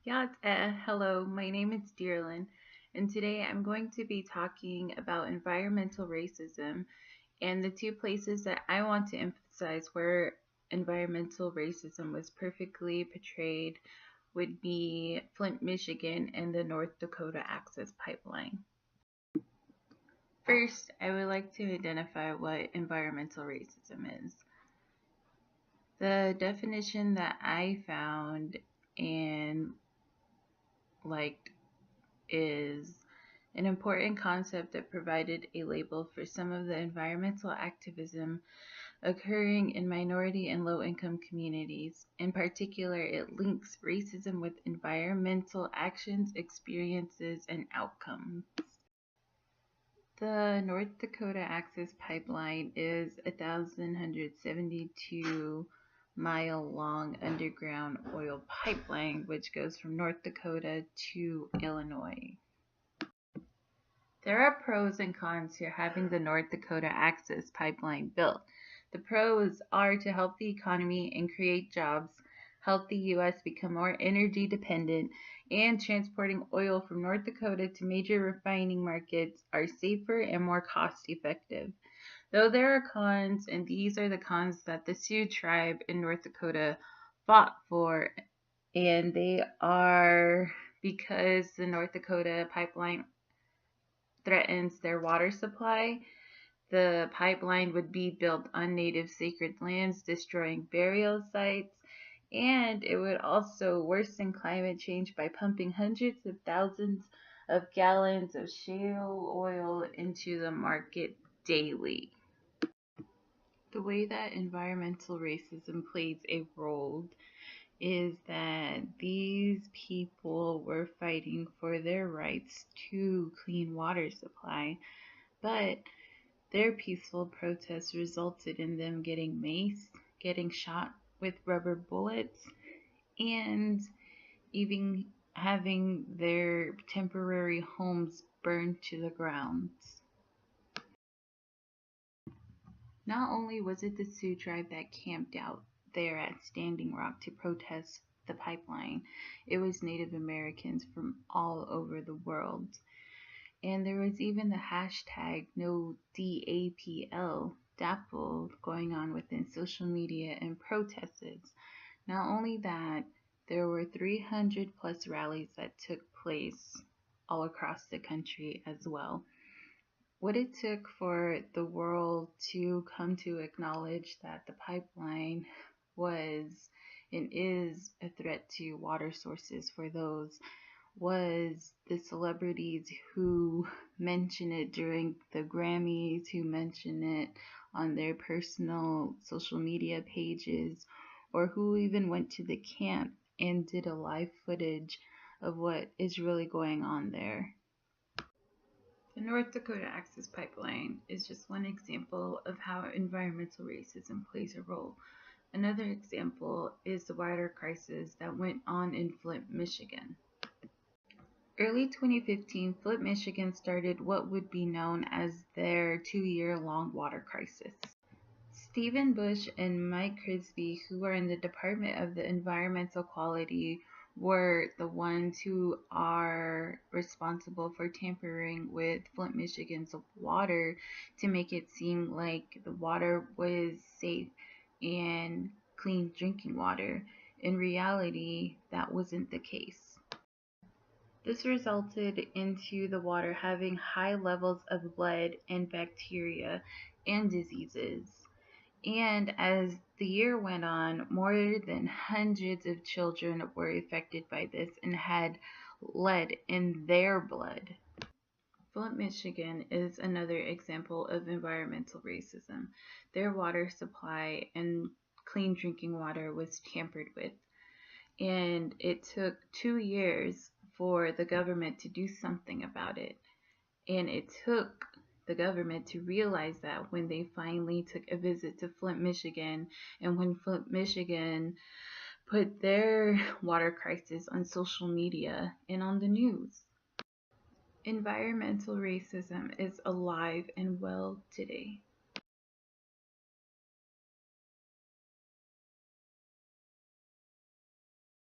Hello, my name is Dearlyn, and today I'm going to be talking about environmental racism. And the two places that I want to emphasize where environmental racism was perfectly portrayed would be Flint, Michigan, and the North Dakota Access Pipeline. First, I would like to identify what environmental racism is. The definition that I found and liked is an important concept that provided a label for some of the environmental activism occurring in minority and low income communities. In particular, it links racism with environmental actions, experiences, and outcomes. The North Dakota Access Pipeline is a 1,172-mile long underground oil pipeline which goes from North Dakota to Illinois. There are pros and cons to having the North Dakota Access Pipeline built. The pros are to help the economy and create jobs, help the U.S. become more energy dependent, and transporting oil from North Dakota to major refining markets are safer and more cost effective. Though there are cons, and these are the cons that the Sioux tribe in North Dakota fought for, and they are because the North Dakota pipeline threatens their water supply. The pipeline would be built on native sacred lands, destroying burial sites, and it would also worsen climate change by pumping hundreds of thousands of gallons of shale oil into the market daily. The way that environmental racism plays a role is that these people were fighting for their rights to clean water supply, but their peaceful protests resulted in them getting maced, getting shot with rubber bullets, and even having their temporary homes burned to the ground. Not only was it the Sioux tribe that camped out there at Standing Rock to protest the pipeline, it was Native Americans from all over the world. And there was even the hashtag #NoDAPL going on within social media and protests. Not only that, there were 300 plus rallies that took place all across the country as well. What it took for the world to come to acknowledge that the pipeline was and is a threat to water sources for those was the celebrities who mention it during the Grammys, who mention it on their personal social media pages, or who even went to the camp and did a live footage of what is really going on there. The North Dakota Access Pipeline is just one example of how environmental racism plays a role. Another example is the water crisis that went on in Flint, Michigan. Early 2015, Flint, Michigan started what would be known as their 2-year-long water crisis. Stephen Bush and Mike Crisby, who are in the Department of the Environmental Quality, were the ones who are responsible for tampering with Flint, Michigan's water to make it seem like the water was safe and clean drinking water. In reality, that wasn't the case. This resulted into the water having high levels of lead and bacteria and diseases. And as the year went on, more than hundreds of children were affected by this and had lead in their blood. Flint, Michigan is another example of environmental racism. Their water supply and clean drinking water was tampered with, and it took 2 years for the government to do something about it. And it took the government to realize that when they finally took a visit to Flint, Michigan, and when Flint, Michigan put their water crisis on social media and on the news. Environmental racism is alive and well today.